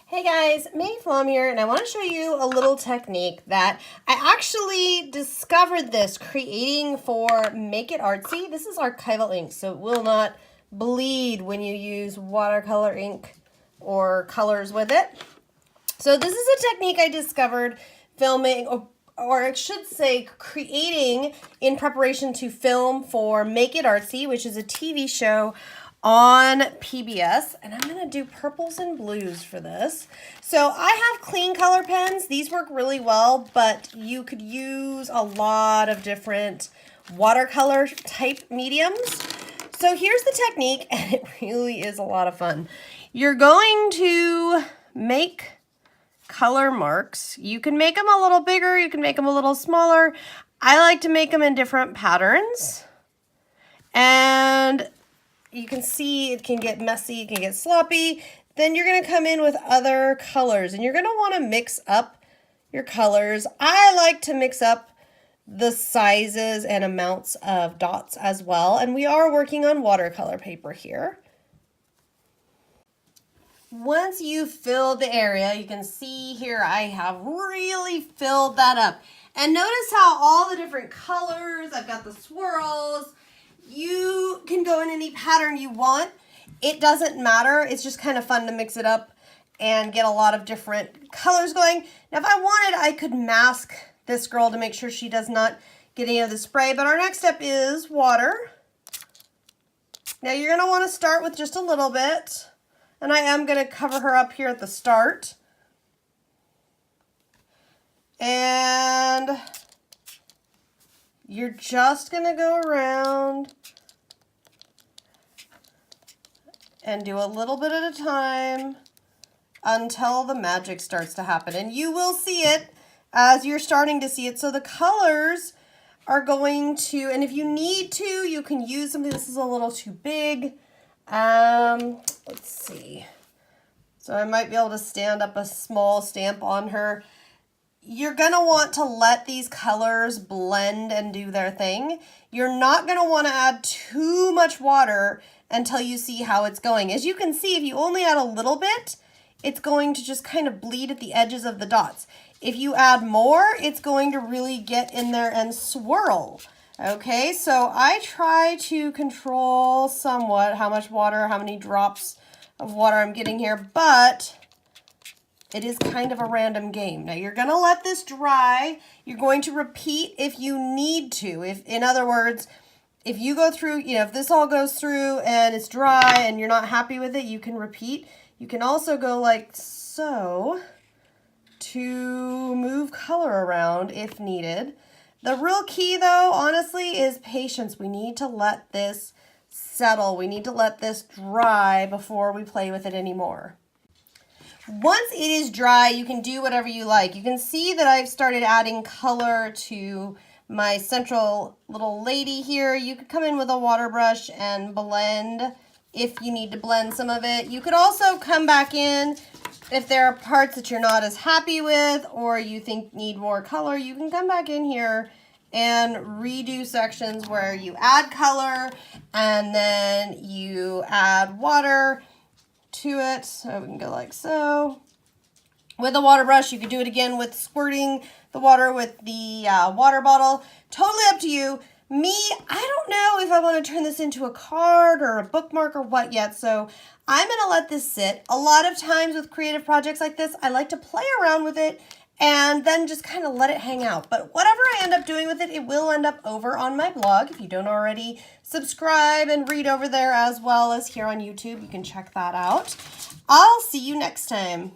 Hey guys, May Flom here, and I want to show you a little technique that I actually discovered this creating for Make It Artsy. This is archival ink, so it will not bleed when you use watercolor ink or colors with it. So this is a technique I discovered filming, or I should say creating in preparation to film for Make It Artsy, which is a TV show on PBS, and I'm gonna do purples and blues for this. So I have clean color pens. These work really well, but you could use a lot of different watercolor type mediums. So here's the technique, and it really is a lot of fun. You're going to make color marks. You can make them a little bigger, you can make them a little smaller. I like to make them in different patterns. And you can see it can get messy, it can get sloppy. Then you're gonna come in with other colors and you're gonna wanna mix up your colors. I like to mix up the sizes and amounts of dots as well. And we are working on watercolor paper here. Once you've filled the area, you can see here I have really filled that up. And notice how all the different colors, I've got the swirls, you can go in any pattern you want. It doesn't matter. It's just kind of fun to mix it up and get a lot of different colors going. Now, if I wanted, I could mask this girl to make sure she does not get any of the spray. But our next step is water. Now, you're going to want to start with just a little bit. And I am going to cover her up here at the start. And you're just going to go around and do a little bit at a time until the magic starts to happen. And you will see it as you're starting to see it. So the colors are going to, and if you need to, you can use something. This is a little too big. Let's see. So I might be able to stand up a small stamp on her. You're going to want to let these colors blend and do their thing. You're not going to want to add too much water until you see how it's going. As you can see, if you only add a little bit, it's going to just kind of bleed at the edges of the dots. If you add more, it's going to really get in there and swirl. Okay, so I try to control somewhat how much water, how many drops of water I'm getting here, but it is kind of a random game. Now you're gonna let this dry. You're going to repeat if you need to. If, in other words, if you go through, if this all goes through and it's dry and you're not happy with it, you can repeat. You can also go like so to move color around if needed. The real key though, honestly, is patience. We need to let this settle. We need to let this dry before we play with it anymore. Once it is dry, you can do whatever you like. You can see that I've started adding color to my central little lady here. You could come in with a water brush and blend if you need to blend some of it. You could also come back in if there are parts that you're not as happy with or you think need more color. You can come back in here and redo sections where you add color and then you add water to it. So we can go like so. With a water brush, you could do it again with squirting the water with the water bottle. Totally up to you. Me, I don't know if I want to turn this into a card or a bookmark or what yet, so I'm going to let this sit. A lot of times with creative projects like this, I like to play around with it and then just kind of let it hang out. But whatever I end up doing with it, it will end up over on my blog. If you don't already subscribe and read over there as well as here on YouTube, you can check that out. I'll see you next time.